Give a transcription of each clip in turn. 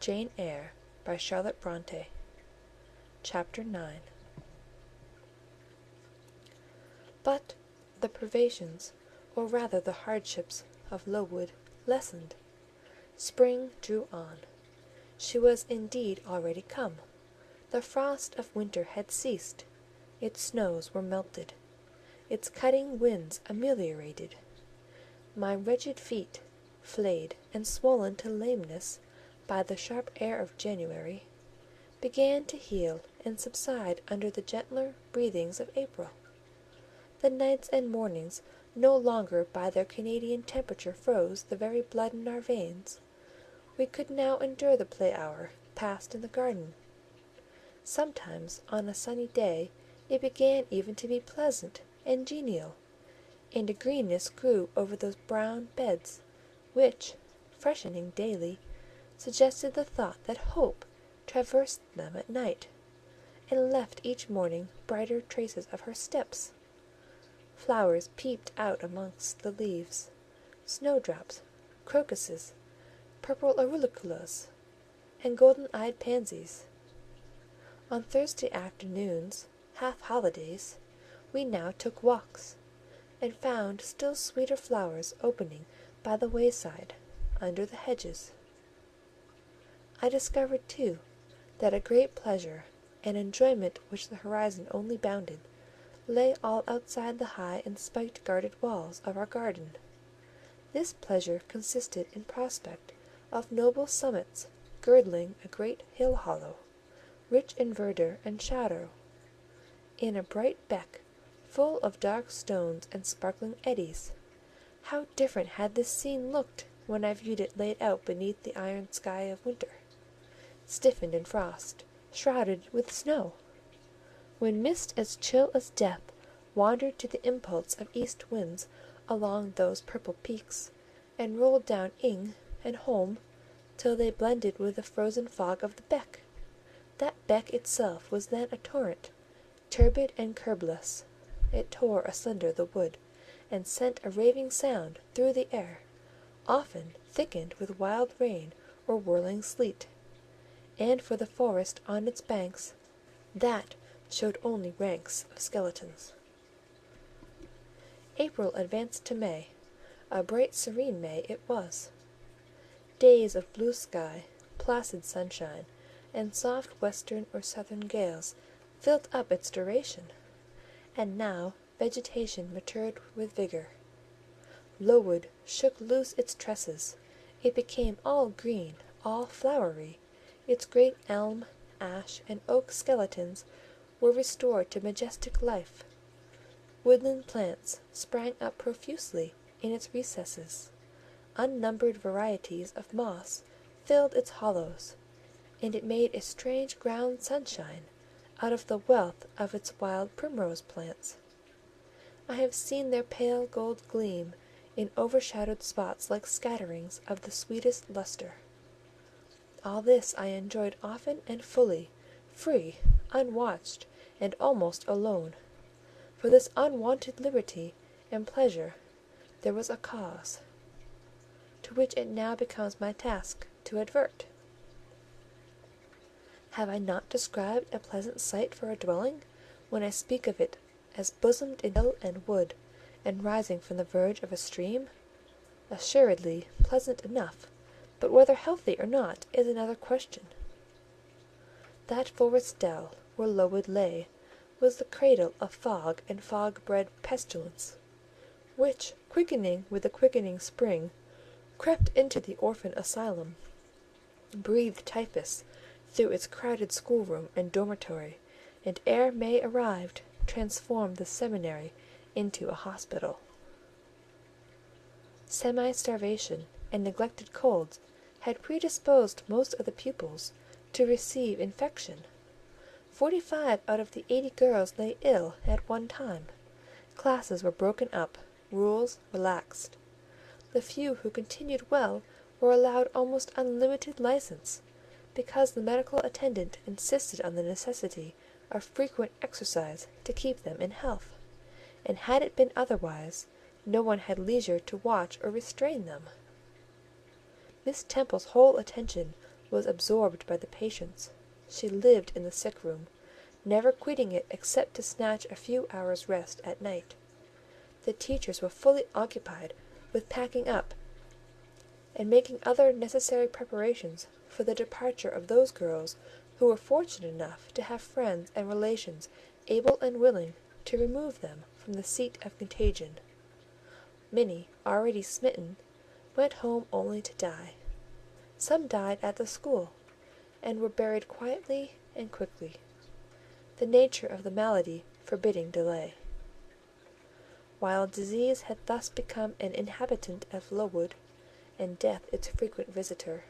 Jane Eyre by Charlotte Bronte. Chapter 9. But the privations, or rather the hardships, of Lowood lessened. Spring drew on. She was indeed already come. The frost of winter had ceased. Its snows were melted. Its cutting winds ameliorated. My wretched feet, flayed and swollen to lameness by the sharp air of January, began to heal and subside under the gentler breathings of April. The nights and mornings no longer by their Canadian temperature froze the very blood in our veins. We could now endure the play hour passed in the garden. Sometimes on a sunny day it began even to be pleasant and genial, and a greenness grew over those brown beds, which, freshening daily, suggested the thought that hope traversed them at night, and left each morning brighter traces of her steps. Flowers peeped out amongst the leaves, snowdrops, crocuses, purple auriculas, and golden-eyed pansies. On Thursday afternoons, half-holidays, we now took walks, and found still sweeter flowers opening by the wayside, under the hedges. I discovered, too, that a great pleasure, an enjoyment which the horizon only bounded, lay all outside the high and spiked guarded walls of our garden. This pleasure consisted in prospect of noble summits girdling a great hill hollow, rich in verdure and shadow, in a bright beck, full of dark stones and sparkling eddies. How different had this scene looked when I viewed it laid out beneath the iron sky of winter, stiffened in frost, shrouded with snow! When mist as chill as death wandered to the impulse of east winds along those purple peaks, and rolled down Ing and Holm till they blended with the frozen fog of the beck. That beck itself was then a torrent, turbid and curbless. It tore asunder the wood, and sent a raving sound through the air, often thickened with wild rain or whirling sleet. And for the forest on its banks, that showed only ranks of skeletons. April advanced to May. A bright serene May it was. Days of blue sky, placid sunshine, and soft western or southern gales filled up its duration. And now vegetation matured with vigour. Lowood shook loose its tresses. It became all green, all flowery. Its great elm, ash, and oak skeletons were restored to majestic life. Woodland plants sprang up profusely in its recesses. Unnumbered varieties of moss filled its hollows, and it made a strange ground sunshine out of the wealth of its wild primrose plants. I have seen their pale gold gleam in overshadowed spots like scatterings of the sweetest lustre. All this I enjoyed often and fully, free, unwatched, and almost alone. For this unwonted liberty and pleasure there was a cause, to which it now becomes my task to advert. Have I not described a pleasant site for a dwelling, when I speak of it as bosomed in hill and wood, and rising from the verge of a stream? Assuredly pleasant enough, but whether healthy or not is another question. That forest dell, where Lowood lay, was the cradle of fog and fog-bred pestilence, which, quickening with the quickening spring, crept into the orphan asylum, breathed typhus through its crowded schoolroom and dormitory, and ere May arrived, transformed the seminary into a hospital. Semi-starvation and neglected colds had predisposed most of the pupils to receive infection. 45 out of the 80 girls lay ill at one time. Classes were broken up, rules relaxed. The few who continued well were allowed almost unlimited license, because the medical attendant insisted on the necessity of frequent exercise to keep them in health, and had it been otherwise, no one had leisure to watch or restrain them. Miss Temple's whole attention was absorbed by the patients. She lived in the sick room, never quitting it except to snatch a few hours' rest at night. The teachers were fully occupied with packing up and making other necessary preparations for the departure of those girls who were fortunate enough to have friends and relations able and willing to remove them from the seat of contagion. Many, already smitten, went home only to die. Some died at the school, and were buried quietly and quickly, the nature of the malady forbidding delay. While disease had thus become an inhabitant of Lowood, and death its frequent visitor,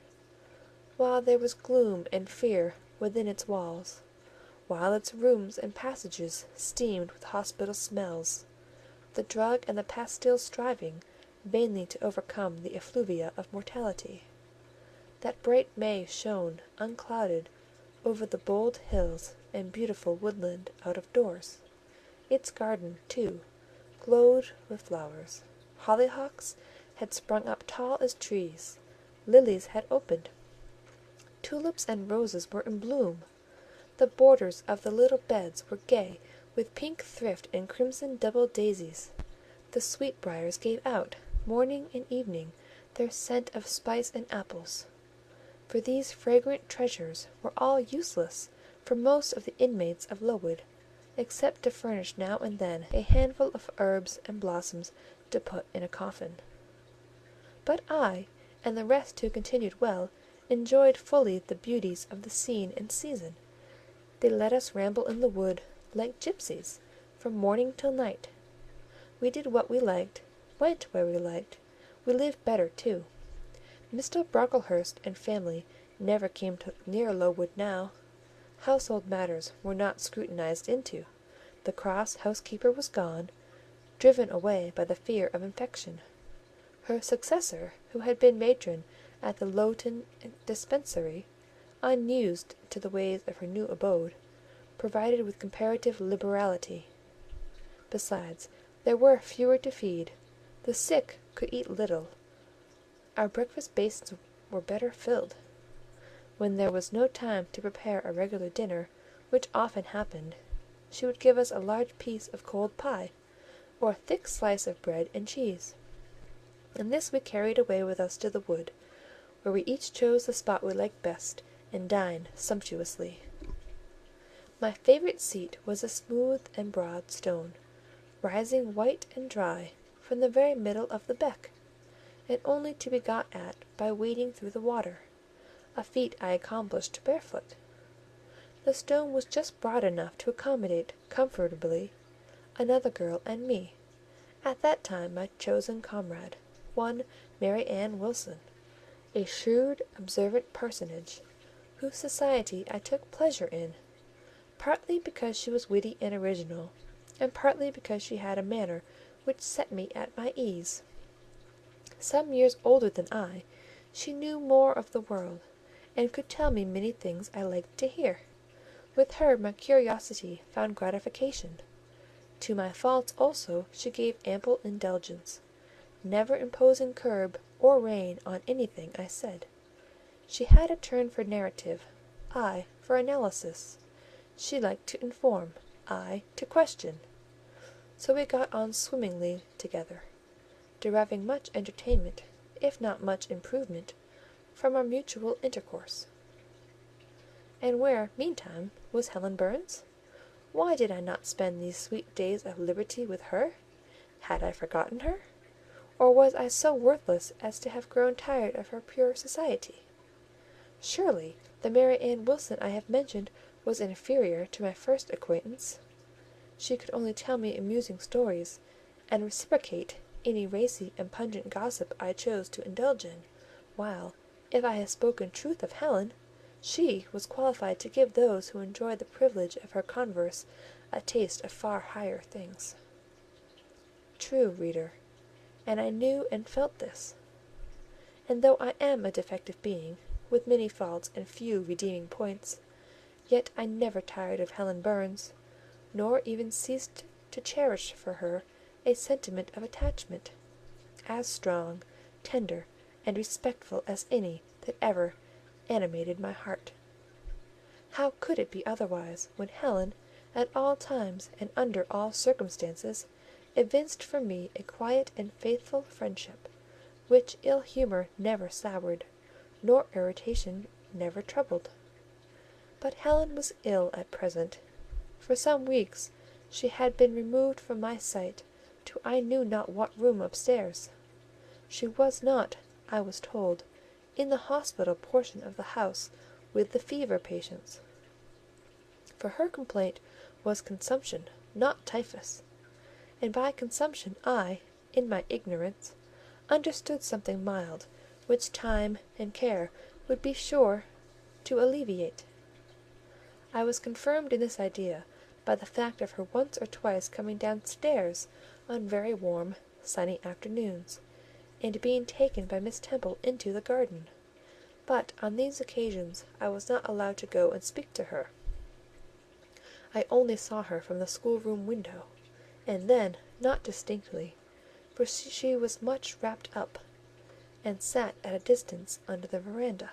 while there was gloom and fear within its walls, while its rooms and passages steamed with hospital smells, the drug and the pastille striving vainly to overcome the effluvia of mortality, that bright May shone unclouded over the bold hills and beautiful woodland out of doors. Its garden, too, glowed with flowers. Hollyhocks had sprung up tall as trees, lilies had opened, tulips and roses were in bloom, the borders of the little beds were gay with pink thrift and crimson double daisies. The sweetbriars gave out, morning and evening, their scent of spice and apples. For these fragrant treasures were all useless for most of the inmates of Lowood, except to furnish now and then a handful of herbs and blossoms to put in a coffin. But I, and the rest who continued well, enjoyed fully the beauties of the scene and season. They let us ramble in the wood, like gipsies, from morning till night. We did what we liked, went where we liked. We lived better, too. Mr. Brocklehurst and family never came near Lowood now. Household matters were not scrutinized into. The cross housekeeper was gone, driven away by the fear of infection. Her successor, who had been matron at the Lowton dispensary, unused to the ways of her new abode, provided with comparative liberality. Besides, there were fewer to feed. The sick could eat little. Our breakfast basins were better filled. When there was no time to prepare a regular dinner, which often happened, she would give us a large piece of cold pie, or a thick slice of bread and cheese, and this we carried away with us to the wood, where we each chose the spot we liked best, and dined sumptuously. My favourite seat was a smooth and broad stone, rising white and dry from the very middle of the beck, and only to be got at by wading through the water, a feat I accomplished barefoot. The stone was just broad enough to accommodate comfortably another girl and me, at that time my chosen comrade, one Mary Ann Wilson, a shrewd, observant personage, whose society I took pleasure in, partly because she was witty and original, and partly because she had a manner which set me at my ease. Some years older than I, she knew more of the world, and could tell me many things I liked to hear. With her my curiosity found gratification. To my faults also she gave ample indulgence, never imposing curb or rein on anything I said. She had a turn for narrative, I for analysis. She liked to inform, I to question. So we got on swimmingly together, deriving much entertainment, if not much improvement, from our mutual intercourse. And where, meantime, was Helen Burns? Why did I not spend these sweet days of liberty with her? Had I forgotten her? Or was I so worthless as to have grown tired of her pure society? Surely the Mary Ann Wilson I have mentioned was inferior to my first acquaintance. She could only tell me amusing stories, and reciprocate any racy and pungent gossip I chose to indulge in, while, if I had spoken truth of Helen, she was qualified to give those who enjoyed the privilege of her converse a taste of far higher things. True, reader, and I knew and felt this. And though I am a defective being, with many faults and few redeeming points, yet I never tired of Helen Burns, nor even ceased to cherish for her a sentiment of attachment, as strong, tender, and respectful as any that ever animated my heart. How could it be otherwise, when Helen, at all times and under all circumstances, evinced for me a quiet and faithful friendship, which ill humour never soured, nor irritation never troubled? But Helen was ill at present. For some weeks she had been removed from my sight to I knew not what room upstairs. She was not, I was told, in the hospital portion of the house with the fever patients, for her complaint was consumption, not typhus, and by consumption I, in my ignorance, understood something mild, which time and care would be sure to alleviate. I was confirmed in this idea by the fact of her once or twice coming downstairs on very warm, sunny afternoons, and being taken by Miss Temple into the garden; but on these occasions I was not allowed to go and speak to her. I only saw her from the schoolroom window, and then not distinctly, for she was much wrapped up, and sat at a distance under the veranda.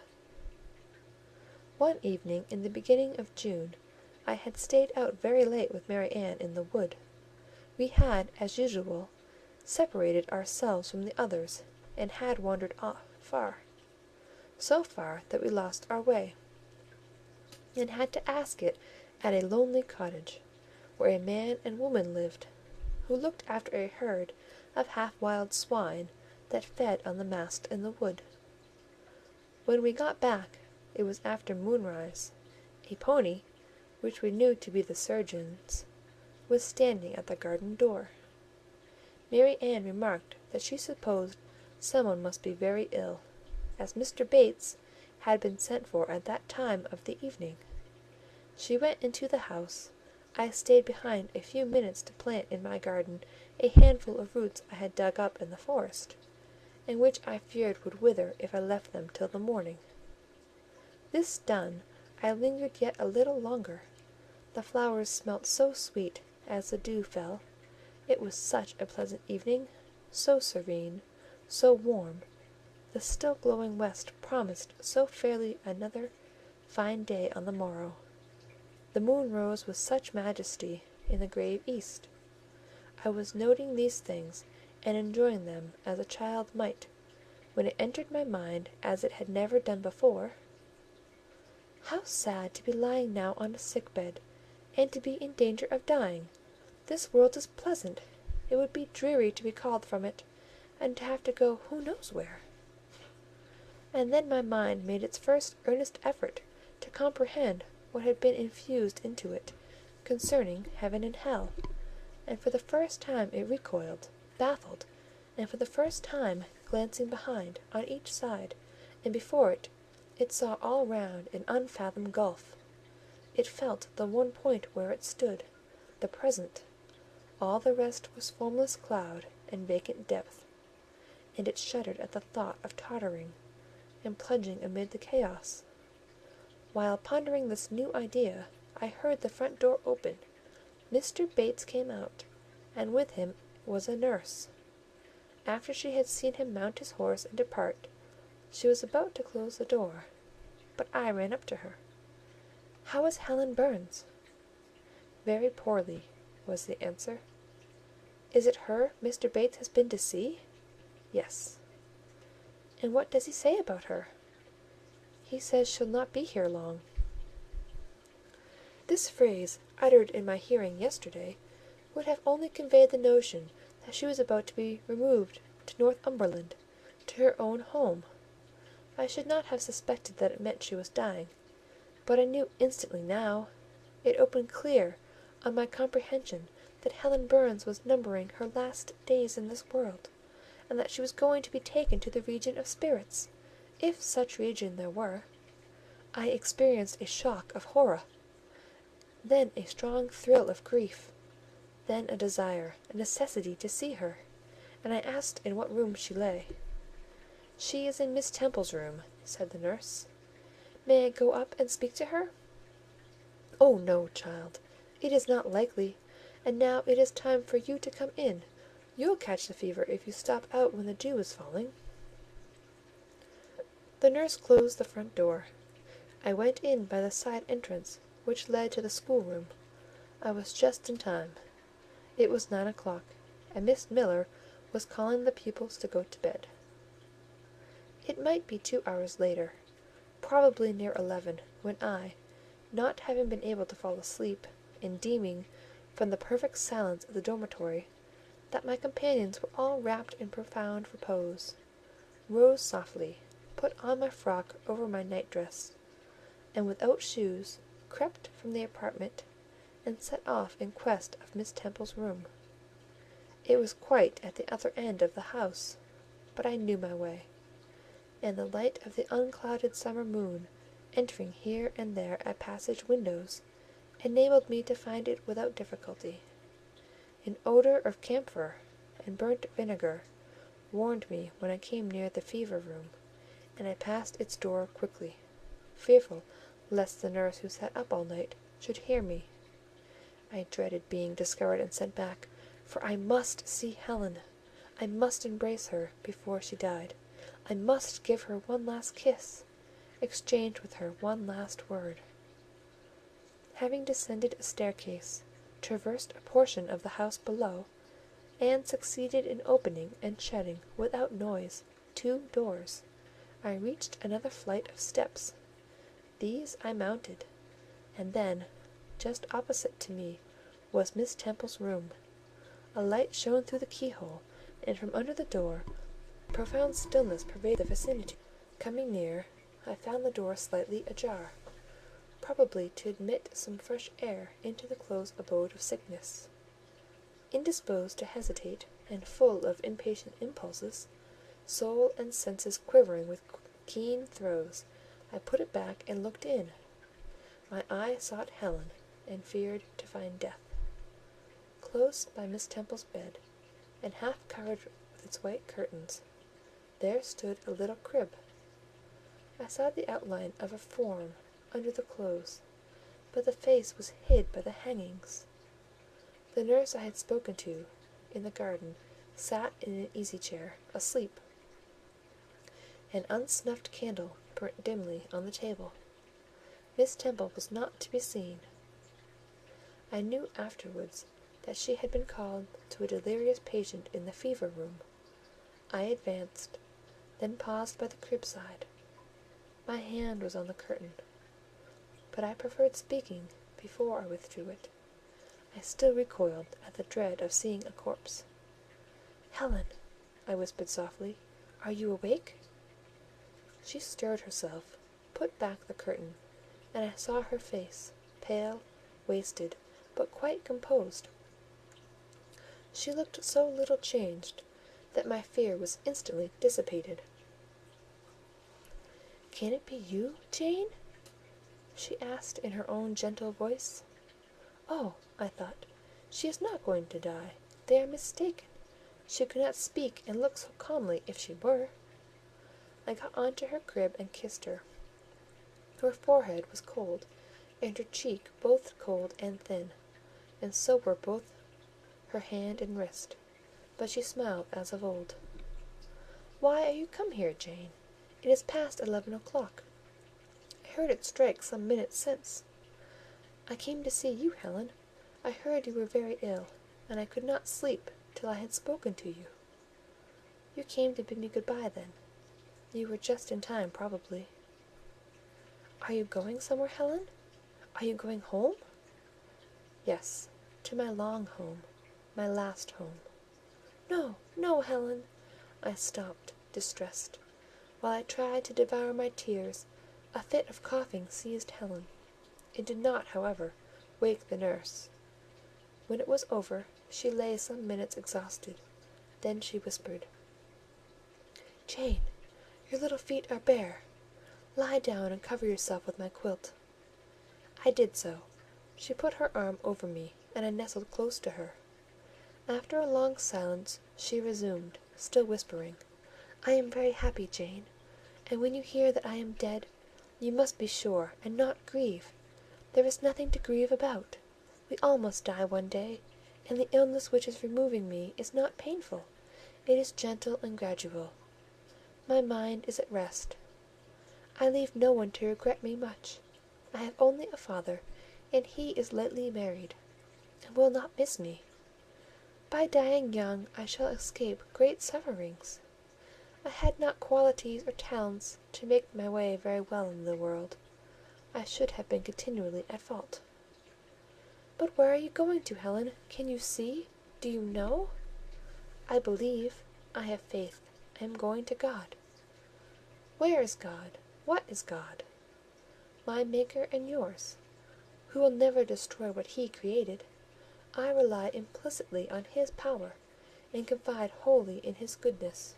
One evening in the beginning of June, I had stayed out very late with Mary Ann in the wood. We had, as usual, separated ourselves from the others, and had wandered off far, so far that we lost our way, and had to ask it at a lonely cottage, where a man and woman lived, who looked after a herd of half-wild swine that fed on the mast in the wood. When we got back, it was after moonrise. A pony, which we knew to be the surgeon's, was standing at the garden door. Mary Ann remarked that she supposed some one must be very ill, as Mr. Bates had been sent for at that time of the evening. She went into the house. I stayed behind a few minutes to plant in my garden a handful of roots I had dug up in the forest, and which I feared would wither if I left them till the morning. This done, I lingered yet a little longer. The flowers smelt so sweet as the dew fell. It was such a pleasant evening, so serene, so warm. The still glowing west promised so fairly another fine day on the morrow. The moon rose with such majesty in the grave east. I was noting these things and enjoying them as a child might, when it entered my mind, as it had never done before, how sad to be lying now on a sick bed, and to be in danger of dying. This world is pleasant; it would be dreary to be called from it, and to have to go who knows where. And then my mind made its first earnest effort to comprehend what had been infused into it concerning heaven and hell, and for the first time it recoiled, baffled, and for the first time glancing behind, on each side, and before it, it saw all round an unfathomed gulf. It felt the one point where it stood, the present; all the rest was formless cloud and vacant depth, and it shuddered at the thought of tottering and plunging amid the chaos. While pondering this new idea, I heard the front door open. Mr. Bates came out, and with him was a nurse. After she had seen him mount his horse and depart, she was about to close the door, but I ran up to her. "How is Helen Burns?" "Very poorly," was the answer. "Is it her Mr. Bates has been to see?" "Yes." "And what does he say about her?" "He says she'll not be here long." This phrase, uttered in my hearing yesterday, would have only conveyed the notion that she was about to be removed to Northumberland, to her own home. I should not have suspected that it meant she was dying, but I knew instantly now. It opened clear on my comprehension that Helen Burns was numbering her last days in this world, and that she was going to be taken to the region of spirits, if such region there were. I experienced a shock of horror, then a strong thrill of grief, then a desire, a necessity to see her, and I asked in what room she lay. "She is in Miss Temple's room," said the nurse. "May I go up and speak to her?" "Oh no, child, it is not likely; and now it is time for you to come in. You'll catch the fever if you stop out when the dew is falling." The nurse closed the front door, I went in by the side entrance which led to the schoolroom. I was just in time. It was 9 o'clock, and Miss Miller was calling the pupils to go to bed. It might be 2 hours later, probably near 11, when I, not having been able to fall asleep, and deeming, from the perfect silence of the dormitory, that my companions were all wrapped in profound repose, rose softly, put on my frock over my night-dress, and without shoes, crept from the apartment, and set off in quest of Miss Temple's room. It was quite at the other end of the house, but I knew my way, and the light of the unclouded summer moon, entering here and there at passage windows, enabled me to find it without difficulty. An odour of camphor and burnt vinegar warned me when I came near the fever room, and I passed its door quickly, fearful lest the nurse who sat up all night should hear me. I dreaded being discovered and sent back, for I must see Helen. I must embrace her before she died. I must give her one last kiss, exchange with her one last word. Having descended a staircase, traversed a portion of the house below, and succeeded in opening and shutting without noise 2 doors, I reached another flight of steps. These I mounted, and then, just opposite to me, was Miss Temple's room. A light shone through the keyhole, and from under the door profound stillness pervaded the vicinity. Coming near, I found the door slightly ajar, probably to admit some fresh air into the close abode of sickness. Indisposed to hesitate, and full of impatient impulses, soul and senses quivering with keen throes, I put it back and looked in. My eye sought Helen, and feared to find death. Close by Miss Temple's bed, and half covered with its white curtains, there stood a little crib. I saw the outline of a form under the clothes, but the face was hid by the hangings. The nurse I had spoken to, in the garden, sat in an easy-chair, asleep. An unsnuffed candle burnt dimly on the table. Miss Temple was not to be seen. I knew afterwards that she had been called to a delirious patient in the fever room. I advanced, then paused by the crib side. My hand was on the curtain, but I preferred speaking before I withdrew it. I still recoiled at the dread of seeing a corpse. "Helen," I whispered softly, "are you awake?" She stirred herself, put back the curtain, and I saw her face, pale, wasted, but quite composed. She looked so little changed that my fear was instantly dissipated. "Can it be you, Jane?" she asked in her own gentle voice. "Oh," I thought, "she is not going to die. They are mistaken. She could not speak and look so calmly if she were." I got on to her crib and kissed her. Her forehead was cold, and her cheek both cold and thin, and so were both her hand and wrist, but she smiled as of old. "Why are you come here, Jane? It is past 11 o'clock. I heard it strike some minutes since." "I came to see you, Helen. I heard you were very ill, and I could not sleep till I had spoken to you." "You came to bid me good-bye, then? You were just in time, probably." "Are you going somewhere, Helen? Are you going home?" "Yes, to my long home, my last home." "No, no, Helen!" I stopped, distressed. While I tried to devour my tears, a fit of coughing seized Helen. It did not, however, wake the nurse. When it was over, she lay some minutes exhausted. Then she whispered, "Jane, your little feet are bare. Lie down and cover yourself with my quilt." I did so. She put her arm over me, and I nestled close to her. After a long silence, she resumed, still whispering, "I am very happy, Jane, and when you hear that I am dead, you must be sure and not grieve. There is nothing to grieve about. We all must die one day, and the illness which is removing me is not painful. It is gentle and gradual. My mind is at rest. I leave no one to regret me much. I have only a father, and he is lately married, and will not miss me. By dying young I shall escape great sufferings. I had not qualities or talents to make my way very well in the world. I should have been continually at fault. But where are you going to, Helen? Can you see? Do you know? I believe. I have faith. I am going to God. Where is God? What is God? My Maker and yours, who will never destroy what He created. I rely implicitly on His power, and confide wholly in His goodness.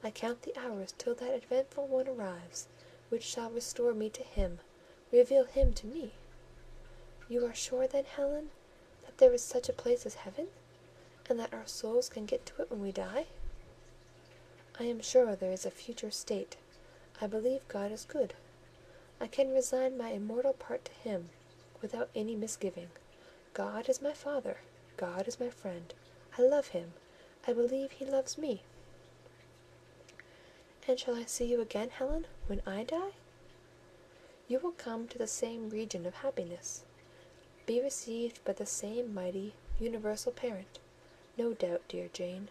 I count the hours till that eventful one arrives, which shall restore me to Him, reveal Him to me. You are sure then, Helen, that there is such a place as heaven, and that our souls can get to it when we die? I am sure there is a future state. I believe God is good. I can resign my immortal part to Him, without any misgiving. God is my Father. God is my friend. I love Him. I believe He loves me. And shall I see you again, Helen, when I die? You will come to the same region of happiness, be received by the same mighty, universal Parent, no doubt, dear Jane.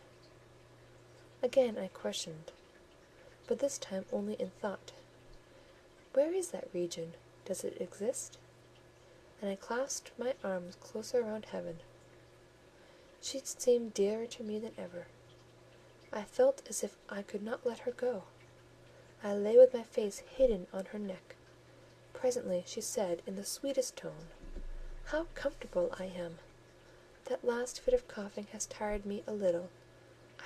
Again I questioned, but this time only in thought. Where is that region? Does it exist? And I clasped my arms closer around Heaven. She seemed dearer to me than ever. I felt as if I could not let her go. I lay with my face hidden on her neck. Presently she said in the sweetest tone, "How comfortable I am! That last fit of coughing has tired me a little.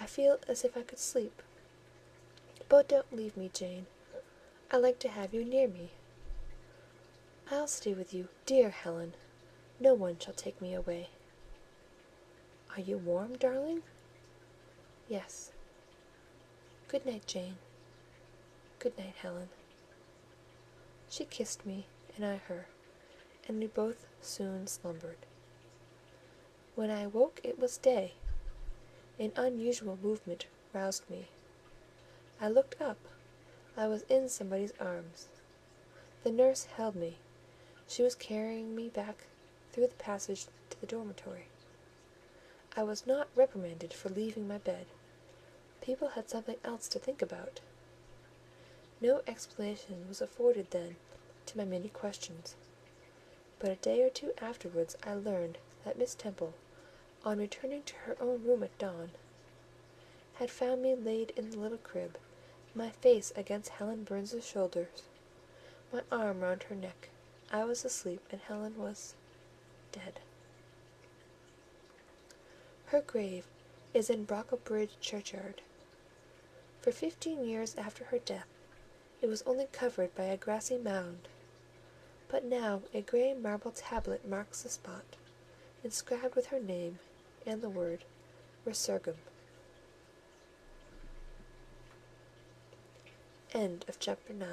I feel as if I could sleep. But don't leave me, Jane. I like to have you near me. I'll stay with you, dear Helen. No one shall take me away." "Are you warm, darling?" "Yes." "Good night, Jane." "Good night, Helen." She kissed me, and I her, and we both soon slumbered. When I awoke it was day. An unusual movement roused me. I looked up. I was in somebody's arms. The nurse held me. She was carrying me back through the passage to the dormitory. I was not reprimanded for leaving my bed. People had something else to think about. No explanation was afforded then to my many questions. But a day or two afterwards I learned that Miss Temple, on returning to her own room at dawn, had found me laid in the little crib, my face against Helen Burns's shoulders, my arm round her neck. I was asleep, and Helen was dead. Her grave is in Brocklebridge churchyard. For 15 years after her death, it was only covered by a grassy mound, but now a grey marble tablet marks the spot, inscribed with her name and the word Resurgam. End of chapter 9.